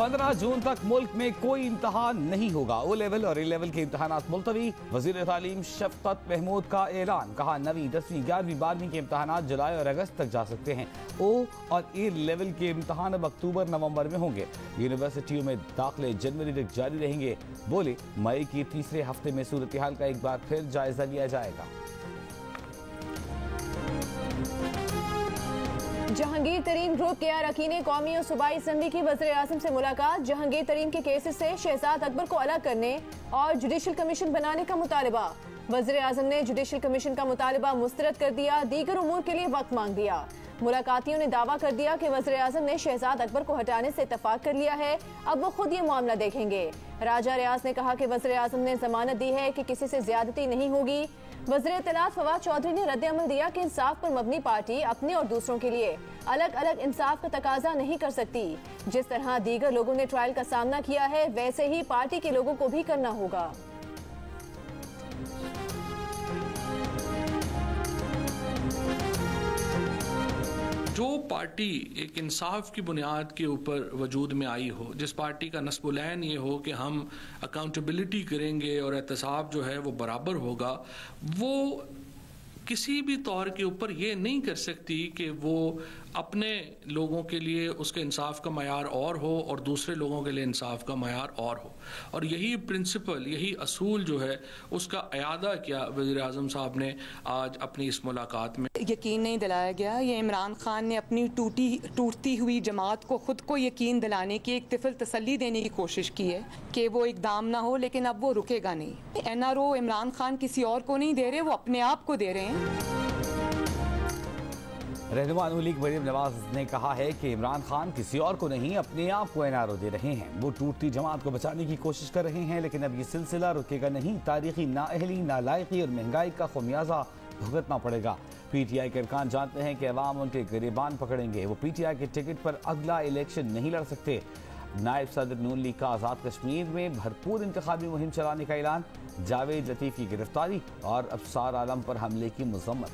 15 जून तक मुल्क में कोई इम्तहान नहीं होगा। ओ लेवल और ए लेवल के इम्तहानात मुलतवी। वज़ीर तालीम शफकत महमूद का ऐलान। कहा 9वीं 10वीं 11वीं 12वीं के इम्तहानात जुलाई और अगस्त तक जा सकते हैं। ओ और ए लेवल के इम्तहान अब अक्टूबर नवंबर में होंगे। यूनिवर्सिटियों में दाखिले जनवरी तक जारी रहेंगे। बोले मई के तीसरे हफ्ते में सूरत हाल का एक बार फिर जायजा लिया जाएगा। जहांगीर तरीन ग्रुप के अरकान कौमी और सूबाई असम्बली की वज़ीर आज़म से मुलाकात। जहांगीर तरीन के केसेस से शहजाद अकबर को अलग करने और जुडिशल कमीशन बनाने का मुतालबा। वज़ीर आज़म ने जुडिशल कमीशन का मुतालबा मुस्तरद कर दिया। दीगर उमूर के लिए वक्त मांग दिया। मुलाकातियों ने दावा कर दिया कि वज़ीर आज़म ने शहजाद अकबर को हटाने से इत्तफाक कर लिया है। अब वो खुद ये मामला देखेंगे। राजा रियाज ने कहा कि वज़ीर आज़म ने जमानत दी है कि किसी से ज्यादती नहीं होगी। वज़ीर इत्तलात फवाद चौधरी ने रद्द अमल दिया कि इंसाफ पर मबनी पार्टी अपने और दूसरों के लिए अलग अलग इंसाफ का तकाजा नहीं कर सकती। जिस तरह दीगर लोगों ने ट्रायल का सामना किया है वैसे ही पार्टी के लोगों को भी करना होगा। जो पार्टी एक इंसाफ की बुनियाद के ऊपर वजूद में आई हो, जिस पार्टी का नस्बुलैन ये हो कि हम अकाउंटेबिलिटी करेंगे और एहतसाब जो है वो बराबर होगा, वो किसी भी तौर के ऊपर ये नहीं कर सकती कि वो अपने लोगों के लिए उसके इंसाफ का मयार और हो और दूसरे लोगों के लिए इंसाफ का मयार और हो। और यही प्रिंसिपल, यही असूल जो है उसका अयादा किया वज़ीर आज़म साहब ने आज अपनी इस मुलाकात में। यकीन नहीं दिलाया गया। ये इमरान खान ने अपनी टूटती हुई जमात को खुद को यकीन दिलाने की एक तिफल तसल्ली देने की कोशिश की है कि वो इकदाम ना हो, लेकिन अब वो रुकेगा नहीं। NRO इमरान खान किसी और को नहीं दे रहे, वो अपने आप को दे रहे हैं। रहनुमा नून लीग मरीम नवाज ने कहा है कि इमरान खान किसी और को नहीं अपने आप को NRO दे रहे हैं। वो टूटती जमात को बचाने की कोशिश कर रहे हैं, लेकिन अब ये सिलसिला रुकेगा नहीं। तारीखी नाअहली, नालायकी और महंगाई का खुमियाजा भुगतना पड़ेगा। PTI के अरकान जानते हैं कि अवाम उनके गिरेबान पकड़ेंगे। वो PTI के टिकट पर अगला इलेक्शन नहीं लड़ सकते। नायब सदर नून लीग का आज़ाद कश्मीर में भरपूर इंतखाबी मुहिम चलाने का ऐलान। जावेद लतीफ़ की गिरफ्तारी और अफसार आलम पर हमले की मज़म्मत।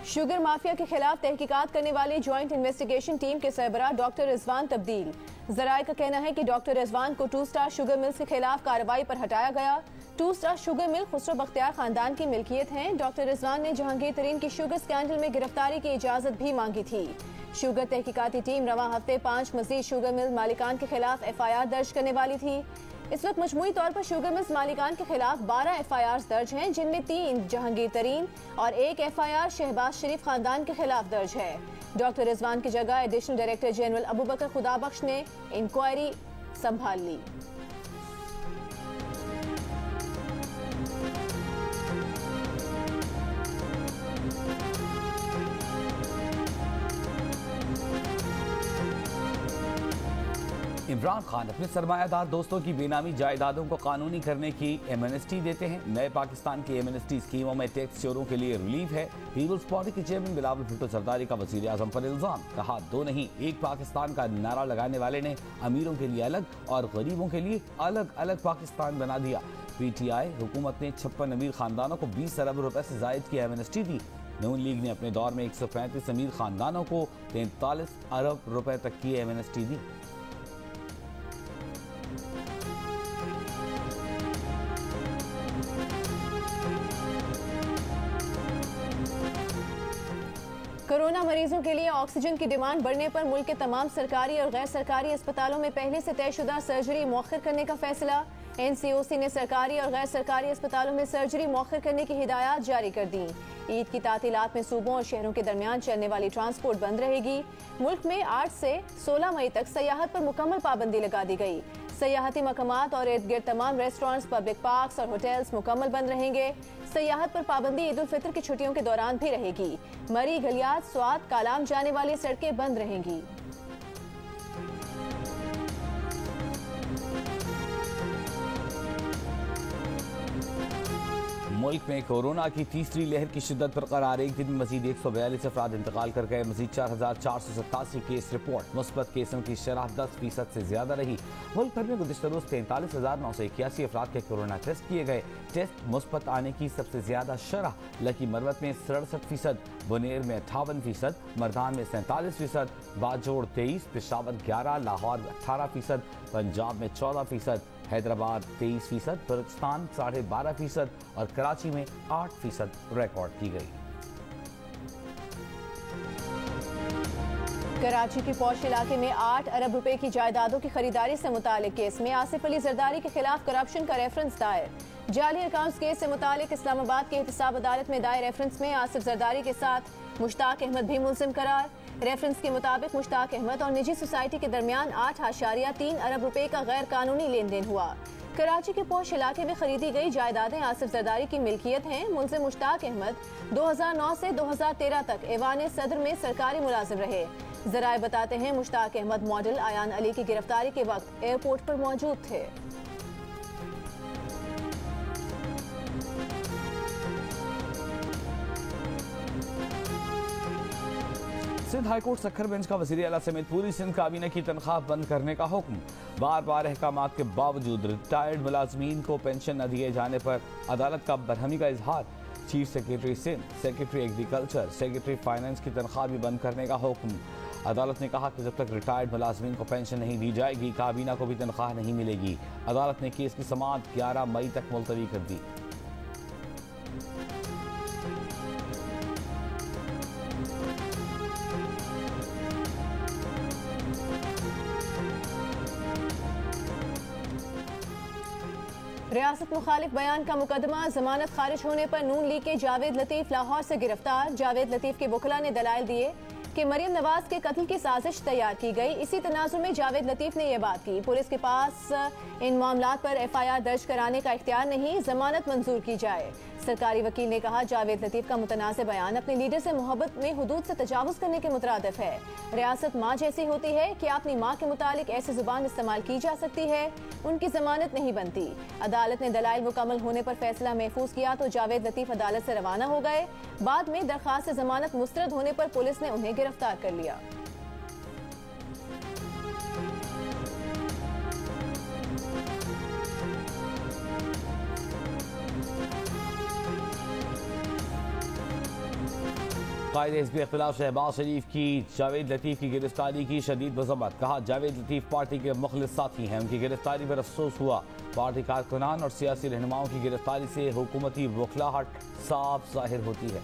शुगर माफिया के खिलाफ तहकीकात करने वाली ज्वाइंट इन्वेस्टिगेशन टीम के सरबराह डॉक्टर रिजवान तब्दील। जराये का कहना है कि डॉक्टर रिजवान को 2 स्टार शुगर मिल्स के खिलाफ कार्रवाई पर हटाया गया। 2 star sugar mill Khusro Bakhtiyar खानदान की मिल्कियत है। डॉक्टर रिजवान ने जहांगीर तरीन की शुगर स्कैंडल में गिरफ्तारी की इजाजत भी मांगी थी। शुगर तहकीकाती टीम रवां हफ्ते 5 मजीद शुगर मिल मालिकान के खिलाफ FIR दर्ज करने वाली थी। इस वक्त मजमूई तौर पर शुगर मिल्स मालिकान के खिलाफ 12 FIR दर्ज हैं, जिनमें 3 जहांगीर तरीन और 1 FIR शहबाज शरीफ खानदान के खिलाफ दर्ज है। डॉक्टर रिजवान की जगह एडिशनल डायरेक्टर जनरल अबू बकर खुदाबख्श ने इंक्वायरी संभाल ली। इमरान खान अपने सरमायादार दोस्तों की बेनामी जायदादों को कानूनी करने की एमनेस्टी देते हैं। नए पाकिस्तान की एमनेस्टी स्कीमों में टैक्स चोरों के लिए रिलीफ है। पीपल्स पार्टी के चेयरमैन बिलावल भुट्टो सरदारी का वज़ीर आज़म पर इल्जाम। कहा 2 नहीं 1 पाकिस्तान का नारा लगाने वाले ने अमीरों के लिए अलग और गरीबों के लिए अलग अलग पाकिस्तान बना दिया। PTI हुकूमत ने 56 अमीर खानदानों को 20 अरब रुपए से जायद की एमनेस्टी दी। नून लीग ने अपने दौर में 135 अमीर खानदानों को 43 अरब रुपए तक की एमनेस्टी दी। कोरोना मरीजों के लिए ऑक्सीजन की डिमांड बढ़ने पर मुल्क के तमाम सरकारी और गैर सरकारी अस्पतालों में पहले से तयशुदा सर्जरी मौखर करने का फैसला। NCOC ने सरकारी और गैर सरकारी अस्पतालों में सर्जरी मौखर करने की हिदायत जारी कर दी। ईद की तातीलात में सूबों और शहरों के दरमियान चलने वाली ट्रांसपोर्ट बंद रहेगी। मुल्क में 8 से 16 मई तक सयाहत पर मुकम्मल पाबंदी लगा दी गई। सयाहती मकामात और इर्द गिर्द तमाम रेस्टोरेंट्स, पब्लिक पार्क्स और होटल्स मुकम्मल बंद रहेंगे। सयाहत पर पाबंदी ईद उल फितर की छुट्टियों के दौरान भी रहेगी। मरी, गलियात, स्वात, कालाम जाने वाली सड़कें बंद रहेंगी। मुल्क में कोरोना की तीसरी लहर की शिद्दत बरकरार। एक दिन में मजीद 142 अफराद इंतकाल कर गए। मजीद 4487 केस रिपोर्ट। मुस्बत केसों की शरह 10% से ज्यादा रही। मुल्क भर में गुज़िश्ता रोज 43,981 अफराद के कोरोना टेस्ट किए गए। टेस्ट मुस्बत आने की सबसे ज्यादा शरह लकी मरवत में 67%, बुनेर में 58%, मरदान में 47%, बाजोड़ 23%, पेशावर 11%, लाहौर 18%, पंजाब में 14%, हैदराबाद 23%, बलूचिस्तान 12.5% और कराची में 8% रिकॉर्ड की गई। कराची के पौश इलाके में 8 अरब रुपए की जायदादों की खरीदारी से मुतालिक केस में आसिफ अली जरदारी के खिलाफ करप्शन का रेफरेंस दायर। जाली अकाउंट्स केस से मुतालिक इस्लामाबाद के एहतसाब अदालत में दायर रेफरेंस में आसिफ जरदारी के साथ मुश्ताक अहमद भी मुलजिम करार। रेफरेंस के मुताबिक मुश्ताक अहमद और निजी सोसाइटी के दरमियान 8.3 अरब रुपए का गैर कानूनी लेन देन हुआ। कराची के पौश इलाके में खरीदी गई जायदादें आसिफ जरदारी की मिल्कियत हैं। मुलजिम मुश्ताक अहमद 2009 से 2013 तक ऐवान सदर में सरकारी मुलाजिम रहे। जराए बताते हैं मुश्ताक अहमद मॉडल आयान अली की गिरफ्तारी के वक्त एयरपोर्ट पर मौजूद थे। सिंध हाईकोर्ट सक्खर बेंच का वज़ीर आला समेत पूरी सिंध काबीना की तनख्वाह बंद करने का हुक्म। बार बार अहकामात के बावजूद रिटायर्ड मुलाजमीन को पेंशन न दिए जाने पर अदालत का बरहमी का इजहार। Chief secretary Sindh, secretary agriculture, secretary finance की तनख्वाह भी बंद करने का हुक्म। अदालत ने कहा कि जब तक रिटायर्ड मुलाजमीन को पेंशन नहीं दी जाएगी काबीना को भी तनख्वाह नहीं मिलेगी। अदालत ने केस की समाअत 11 मई तक मुलतवी कर दी। रियासत मुखालिफ बयान का मुकदमा। जमानत खारिज होने पर नून लीग के जावेद लतीफ लाहौर से गिरफ्तार। जावेद लतीफ के वकील ने दलाइल दिए कि मरियम नवाज के कत्ल की साजिश तैयार की गई। इसी तनाजुर में जावेद लतीफ ने यह बात की। पुलिस के पास इन मामलात पर FIR दर्ज कराने का इख्तियार नहीं, जमानत मंजूर की जाए। सरकारी वकील ने कहा जावेद लतीफ का मुतनाज़ बयान अपने लीडर से मोहब्बत में हुदूद से तजावुज करने के मुतरादिफ है। रियासत माँ जैसी होती है कि अपनी माँ के मुतालिक ऐसी जुबान इस्तेमाल की जा सकती है, उनकी जमानत नहीं बनती। अदालत ने दलाइल मुकम्मल होने पर फैसला महफूज किया तो जावेद लतीफ अदालत से रवाना हो गए। बाद में दरख्वास्त से जमानत मुस्तरद होने पर पुलिस ने उन्हें गिरफ्तार कर लिया। कायदे हिज़्ब इख्तिलाफ शहबाज शरीफ की जावेद लतीफ की गिरफ्तारी की शदीद मज़म्मत। कहा जावेद लतीफ पार्टी के मुखलिस साथी हैं, उनकी गिरफ्तारी पर अफसोस हुआ। पार्टी कारकुनान और सियासी रहनुमाओं की गिरफ्तारी से हुकूमती बौखलाहट साफ जाहिर होती है।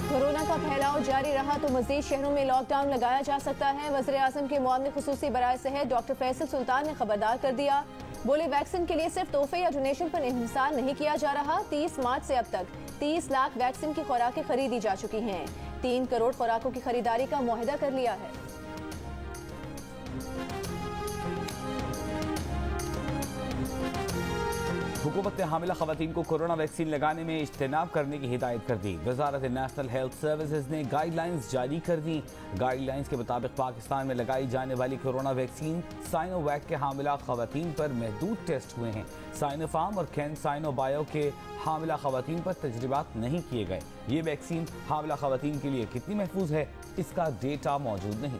कोरोना का फैलाव जारी रहा तो मजीद शहरों में लॉकडाउन लगाया जा सकता है। वज़ीर आज़म के मुआविन खुसूसी बराए सेहत डॉक्टर फैसल सुल्तान ने खबरदार कर दिया। बोले वैक्सीन के लिए सिर्फ तोहफे या डोनेशन पर इंहिसार नहीं किया जा रहा। 30 मार्च से अब तक 30 लाख वैक्सीन की खुराकें खरीदी जा चुकी हैं। 3 करोड़ खुराकों की खरीदारी का मुआहिदा कर लिया है। हुकूमत ने हामिला खवातीन को कोरोना वैक्सीन लगाने में इज्तनाब करने की हिदायत कर दी। वजारत नेशनल हेल्थ सर्विसेज ने गाइडलाइंस जारी कर दी। गाइडलाइंस के मुताबिक पाकिस्तान में लगाई जाने वाली कोरोना वैक्सीन साइनोवैक के हामिला खवातीन पर महदूद टेस्ट हुए हैं। साइनोफार्म और कैन साइनोबायो के हामिला खवातीन पर तजर्बात नहीं किए गए। ये वैक्सीन हामिला खवातीन के लिए कितनी महफूज है, इसका डेटा मौजूद नहीं।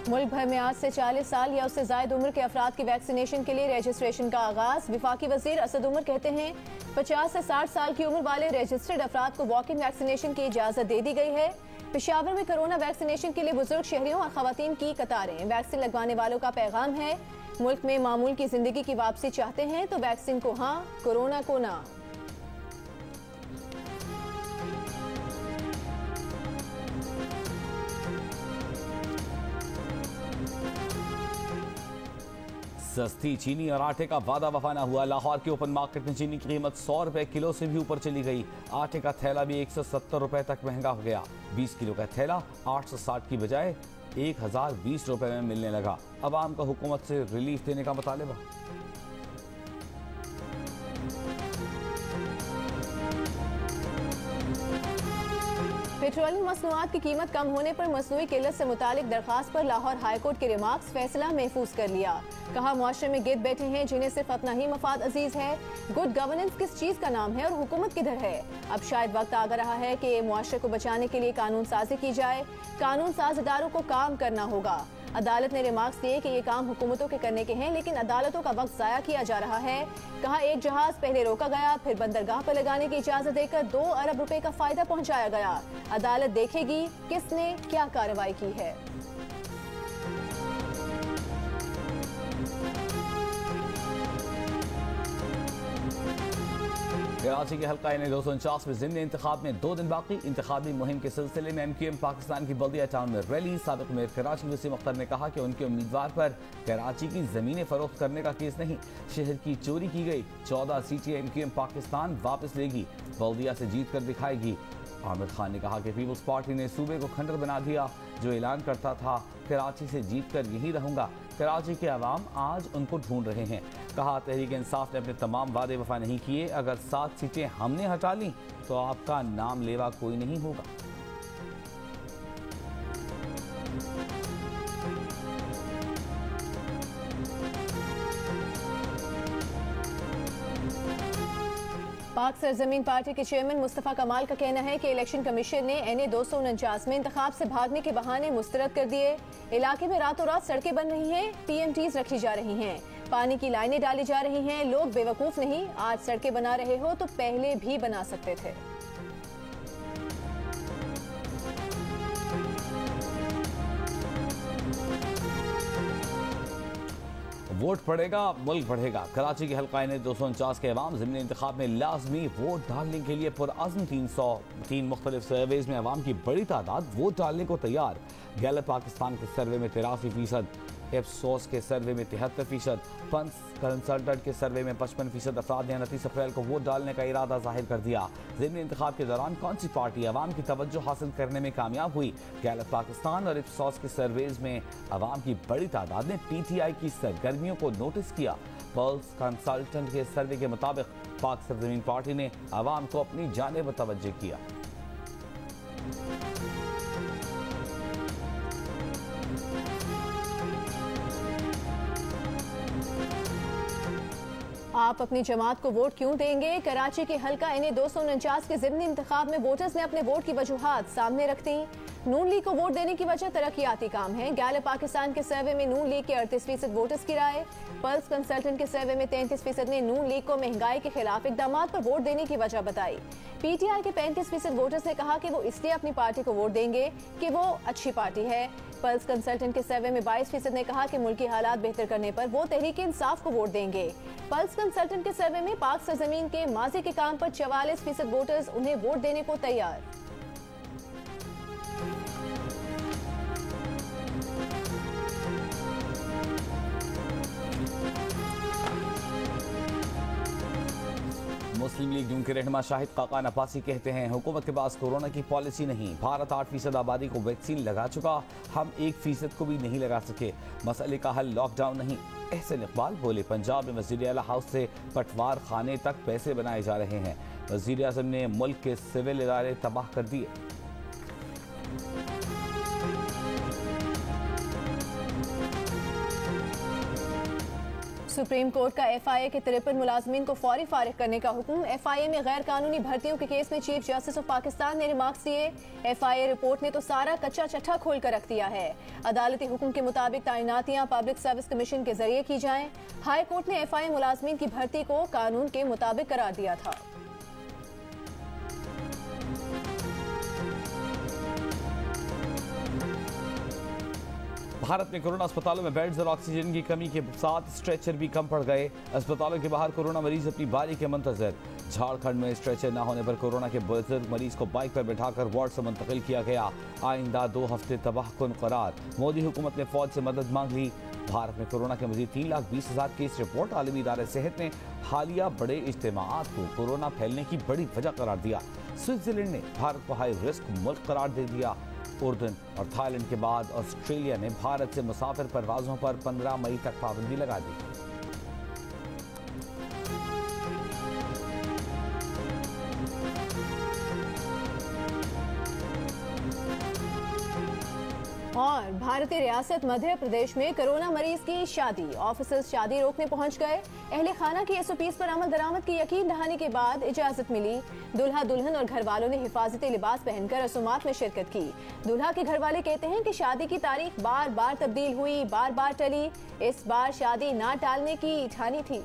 मुल्क भर में आज से 40 साल या उससे ज्यादा उम्र के अफराद की वैक्सीनेशन के लिए रजिस्ट्रेशन का आगाज। विफाकी वजीर असद उमर कहते हैं 50 से 60 साल की उम्र वाले रजिस्टर्ड अफराद को वॉक इन वैक्सीनेशन की इजाजत दे दी गई है। पेशावर में कोरोना वैक्सीनेशन के लिए बुजुर्ग शहरियों और खवातीन की कतारें। वैक्सीन लगवाने वालों का पैगाम है मुल्क में मामूल की जिंदगी की वापसी चाहते हैं तो वैक्सीन को हाँ, कोरोना को ना। सस्ती चीनी और आटे का वादा वफा न हुआ। लाहौर के ओपन मार्केट में चीनी की कीमत 100 रुपए किलो से भी ऊपर चली गई। आटे का थैला भी 170 रुपए तक महंगा हो गया। 20 किलो का थैला 860 की बजाय 1020 रुपए में मिलने लगा। अवाम का हुकूमत से रिलीफ देने का मुतालबा। पेट्रोलियम मसनूआत की कीमत कम होने पर मसनूई किल्लत से मुतालिक दरखास्त पर लाहौर हाई कोर्ट के रिमार्क्स फैसला महफूज कर लिया। कहा, मुआशरे में गिर बैठे हैं जिन्हें सिर्फ अपना ही मफाद अजीज है। गुड गवर्नेंस किस चीज का नाम है और हुकूमत किधर है। अब शायद वक्त आ रहा है कि मुआशरे को बचाने के लिए कानून साजी की जाए। कानून साज इदारों को काम करना होगा। अदालत ने रिमार्क्स दिए कि ये काम हुकूमतों के करने के हैं, लेकिन अदालतों का वक्त जाया किया जा रहा है। कहा, एक जहाज पहले रोका गया, फिर बंदरगाह पर लगाने की इजाजत देकर 2 अरब रुपए का फायदा पहुंचाया गया। अदालत देखेगी किसने क्या कार्रवाई की है। कराची के हल्का एन 249 में ज़िमनी इंतखाब में 2 दिन बाकी। इंतखाबी मुहिम के सिलसिले में MQM पाकिस्तान की बल्दिया टाउन में रैली। साबिक मेयर कराची वसीम अख्तर ने कहा कि उनके उम्मीदवार पर कराची की ज़मीनें फरोख्त करने का केस नहीं, शहर की चोरी की गई। 14 सीटें MQM पाकिस्तान वापस लेगी, बल्दिया से जीत कर दिखाएगी। आमिर खान ने कहा कि पीपल्स पार्टी ने सूबे को खंडर बना दिया, जो ऐलान करता था कराची से जीत कर यहीं रहूंगा। कराची के अवाम आज उनको ढूंढ रहे हैं। कहा, तहरीक इंसाफ ने अपने तमाम वादे वफा नहीं किए। अगर 7 सीटें हमने हटा ली तो आपका नाम लेवा कोई नहीं होगा। पाक सरजमीन पार्टी के चेयरमैन मुस्तफ़ा कमाल का कहना है कि इलेक्शन कमीशन ने NA 249 में इंतखाब से भागने के बहाने मुस्तरद कर दिए। इलाके में रातों रात सड़कें बन रही हैं, PMTs रखी जा रही हैं, पानी की लाइनें डाली जा रही हैं। लोग बेवकूफ नहीं, आज सड़कें बना रहे हो तो पहले भी बना सकते थे। वोट पड़ेगा, मुल्क बढ़ेगा। कराची के हल्का एन 249 के अवाम ज़िमनी इंतखाब में लाजमी वोट डालने के लिए पुरअज़्म। 303 मुख्तलिफ सर्वेज में अवाम की बड़ी तादाद वोट डालने को तैयार। गैलप पाकिस्तान के सर्वे में 83%, एप्सोस के सर्वे में 73%, पंस कंसल्टेंट के सर्वे में 55% अफराद ने 29 अप्रैल को वोट डालने का इरादा जाहिर कर दिया। ज़िमनी इंतखाब के दौरान कौन सी पार्टी अवाम की तवज्जो हासिल करने में कामयाब हुई? गैलप पाकिस्तान और एप्सोस के सर्वेज में अवाम की बड़ी तादाद ने PTI की सरगर्मियों को नोटिस किया। पल्स कंसल्टेंट के सर्वे के मुताबिक पाक सरजमीन पार्टी ने अवाम को अपनी जानिब तवज्जो किया। आप अपनी जमात को वोट क्यों देंगे? कराची के हल्का NA 249 के ज़िमनी इंतखाब में वोटर्स ने अपने वोट की वजूहात सामने रख दी। नून लीग को वोट देने की वजह तरक्याती काम है। गैलप पाकिस्तान के सर्वे में नून लीग के 38% वोटर्स की राय। पल्स कंसल्टेंट के सर्वे में 33% ने नून लीग को महंगाई के खिलाफ इकदामात पर वोट देने की वजह बताई। PTI के 35% वोटर्स ने कहा कि वो इसलिए अपनी पार्टी को वोट देंगे कि वो अच्छी पार्टी है। पल्स कंसल्टेंट के सर्वे में 22% ने कहा कि मुल्की हालात बेहतर करने पर वो तहरीक इंसाफ को वोट देंगे। पल्स कंसल्टेंट के सर्वे में पाक सरजमीन के माजी के काम पर 44% वोटर्स उन्हें वोट देने को तैयार। मुस्लिम लीग नून के रहनुमा शाहिद काकान अब्बासी कहते हैं, हुकूमत के पास कोरोना की पॉलिसी नहीं। भारत 8% आबादी को वैक्सीन लगा चुका, हम 1% को भी नहीं लगा सके। मसले का हल लॉकडाउन नहीं। एहसन इकबाल बोले, पंजाब में वज़ीर आला हाउस से पटवार खाने तक पैसे बनाए जा रहे हैं। वज़ीर आज़म ने मुल्क के सिविल इदारे तबाह कर दिए। सुप्रीम कोर्ट का FIA के 53 मुलाजमीन को फौरी फारिग करने का हुक्म। FIA में गैर कानूनी भर्तियों के केस में चीफ जस्टिस ऑफ पाकिस्तान ने रिमार्क्स दिए। FIA रिपोर्ट ने तो सारा कच्चा चट्टा खोल कर रख दिया है। अदालती हुक्म के मुताबिक तैनातियां पब्लिक सर्विस कमीशन के जरिए की जाएं। हाई कोर्ट ने FIA मुलाजमीन की भर्ती को कानून के मुताबिक करार दिया था। भारत में कोरोना अस्पतालों में बेड्स और ऑक्सीजन की कमी के साथ स्ट्रेचर भी कम पड़ गए। अस्पतालों के बाहर कोरोना मरीज अपनी बारी के मंतजर। झारखंड में स्ट्रेचर न होने पर कोरोना के बुजुर्ग मरीज को बाइक पर बिठाकर वार्ड से मुंतकिल किया गया। आइंदा 2 हफ्ते तबाहकुन करार। मोदी हुकूमत ने फौज से मदद मांग ली। भारत में कोरोना के मजीद 3,20,000 केस रिपोर्ट। आलमी इदारे सेहत ने हालिया बड़े इज्तिमाआत को कोरोना फैलने की बड़ी वजह करार दिया। स्विट्जरलैंड ने भारत को हाई रिस्क मुल्क करार दे दिया। उर्दन और थाईलैंड के बाद ऑस्ट्रेलिया ने भारत से मुसाफिर परवाजों पर 15 मई तक पाबंदी लगा दी। और भारतीय रियासत मध्य प्रदेश में कोरोना मरीज की शादी, ऑफिसर्स शादी रोकने पहुंच गए। अहले खाना की SOPs पर अमल दरामद की यकीन दहानी के बाद इजाजत मिली। दूल्हा दुल्हन और घर वालों ने हिफाजती लिबास पहनकर रसूमात में शिरकत की। दूल्हा के घर वाले कहते हैं कि शादी की तारीख बार बार तब्दील हुई, बार बार टली। इस बार शादी ना टालने की ठानी थी।